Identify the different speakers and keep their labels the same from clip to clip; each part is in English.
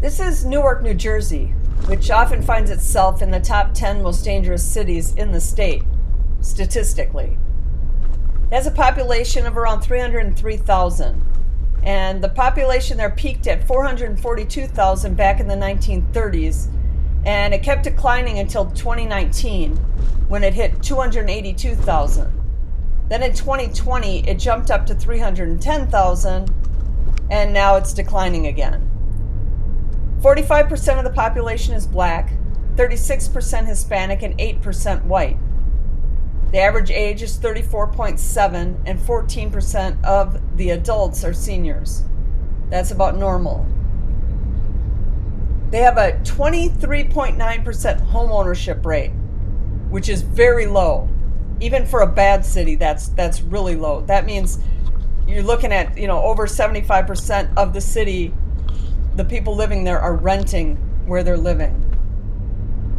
Speaker 1: This is Newark, New Jersey, which often finds itself in the top 10 most dangerous cities in the state, statistically. It has a population of around 303,000, and the population there peaked at 442,000 back in the 1930s, and it kept declining until 2019, when it hit 282,000. Then in 2020, it jumped up to 310,000, and now it's declining again. 45% of the population is black, 36% Hispanic, and 8% white. The average age is 34.7, and 14% of the adults are seniors. That's about normal. They have a 23.9% home ownership rate, which is very low. Even for a bad city, that's really low. That means you're looking at, over 75% of the city, the people living there are renting where they're living,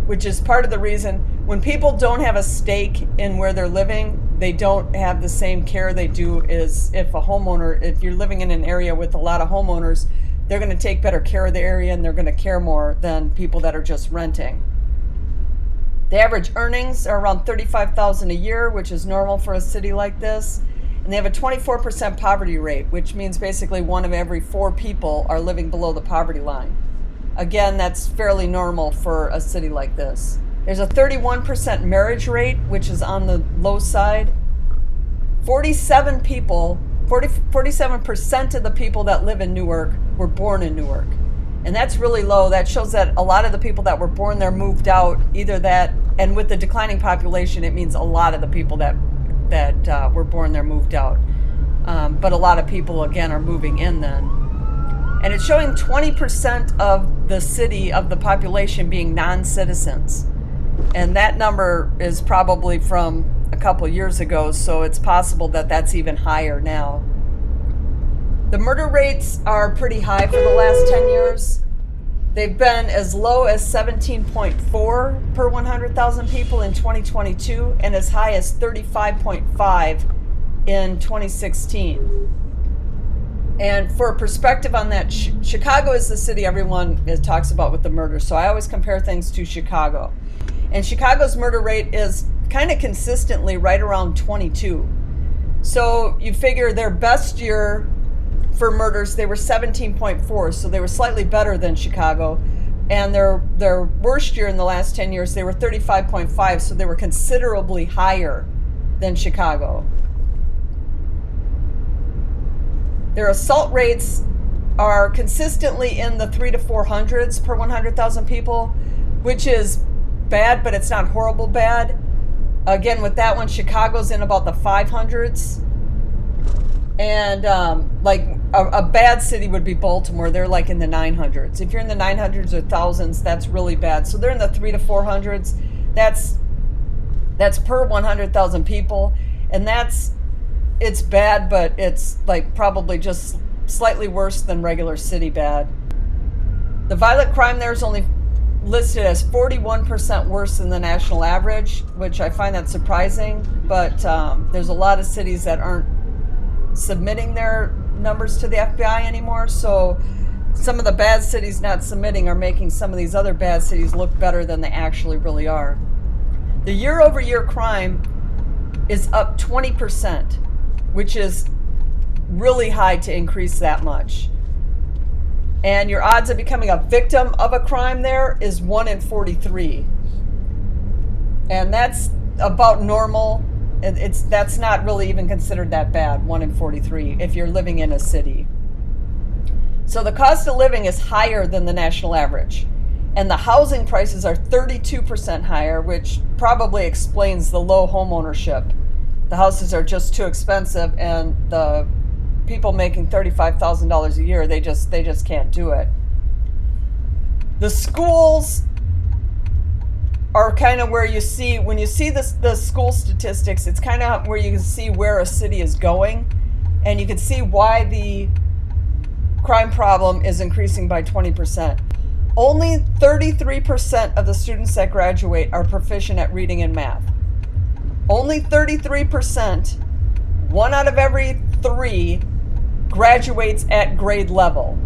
Speaker 1: which is part of the reason when people don't have a stake in where they're living, they don't have the same care they do as if you're living in an area with a lot of homeowners, they're going to take better care of the area and they're going to care more than people that are just renting. The average earnings are around $35,000 a year, which is normal for a city like this. And they have a 24% poverty rate, which means basically 1 of every 4 people are living below the poverty line. Again, that's fairly normal for a city like this. There's a 31% marriage rate, which is on the low side. 47% of the people that live in Newark were born in Newark. And that's really low. That shows that a lot of the people that were born there moved out, either that, and with the declining population, it means a lot of the people that were born there moved out. But a lot of people, again, are moving in then. And it's showing 20% of the city, of the population, being non-citizens. And that number is probably from a couple years ago, so it's possible that that's even higher now. The murder rates are pretty high for the last 10 years. They've been as low as 17.4 per 100,000 people in 2022 and as high as 35.5 in 2016. And for perspective on that, Chicago is the city everyone talks about with the murder. So I always compare things to Chicago. And Chicago's murder rate is kind of consistently right around 22. So you figure their best year for murders, they were 17.4, so they were slightly better than Chicago. And their worst year in the last 10 years, they were 35.5, so they were considerably higher than Chicago. Their assault rates are consistently in the 300 to 400s per 100,000 people, which is bad, but it's not horrible bad. Again, with that one, Chicago's in about the 500s. And like a bad city would be Baltimore. They're like in the 900s. If you're in the 900s or thousands, that's really bad. So they're in the 300 to 400s. That's per 100,000 people, and it's bad, but it's like probably just slightly worse than regular city bad. The violent crime there is only listed as 41% worse than the national average, which I find that surprising. But there's a lot of cities that aren't submitting their numbers to the FBI anymore, so some of the bad cities not submitting are making some of these other bad cities look better than they actually really are. The year-over-year crime is up 20%, which is really high to increase that much. And your odds of becoming a victim of a crime there is 1 in 43. And that's about normal. That's not really even considered that bad, 1 in 43, if you're living in a city. So the cost of living is higher than the national average. And the housing prices are 32% higher, which probably explains the low home ownership. The houses are just too expensive, and the people making $35,000 a year, they just can't do it. The schools are kind of where you see, when you see the school statistics, it's kind of where you can see where a city is going, and you can see why the crime problem is increasing by 20%. Only 33% of the students that graduate are proficient at reading and math. Only 33%, 1 out of every 3, graduates at grade level.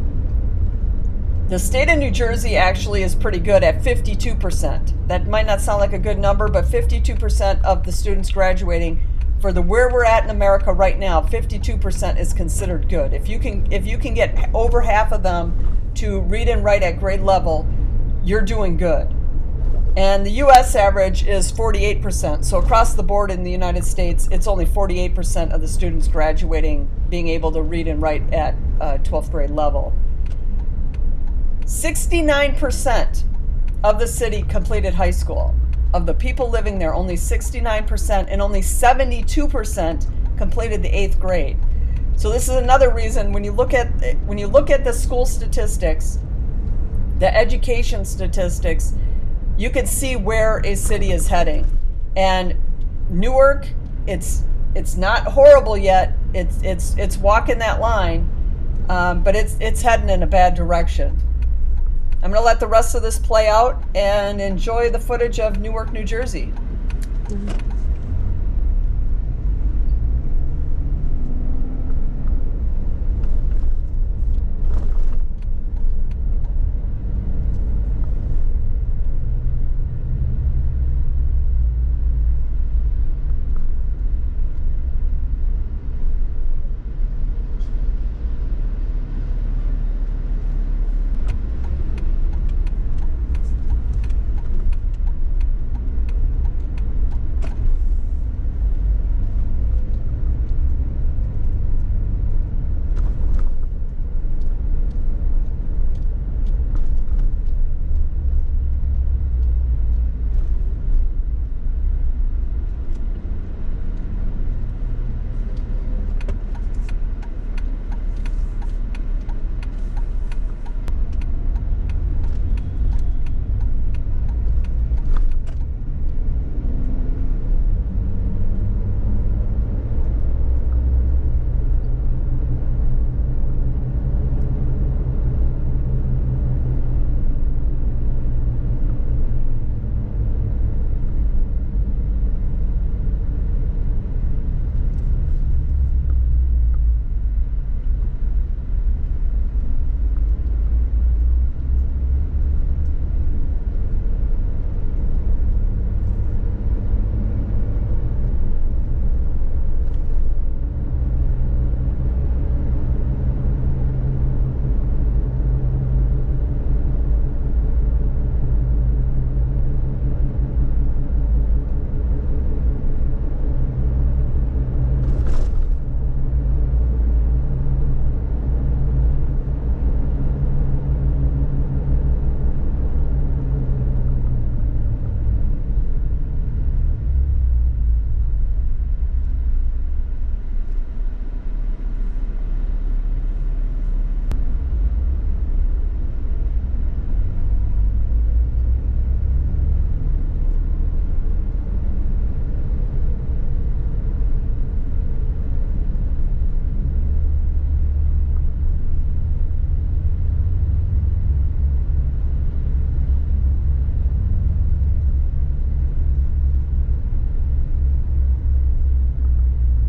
Speaker 1: The state of New Jersey actually is pretty good at 52%. That might not sound like a good number, but 52% of the students graduating for the where we're at in America right now, 52% is considered good. If you can get over half of them to read and write at grade level, you're doing good. And the US average is 48%. So across the board in the United States, it's only 48% of the students graduating being able to read and write at 12th grade level. 69% of the city completed high school. Of the people living there, only 69%, and only 72% completed the 8th grade. So this is another reason when you look at the school statistics, the education statistics, you can see where a city is heading. And Newark, it's not horrible yet. It's walking that line, but it's heading in a bad direction. I'm going to let the rest of this play out and enjoy the footage of Newark, New Jersey.
Speaker 2: Mm-hmm.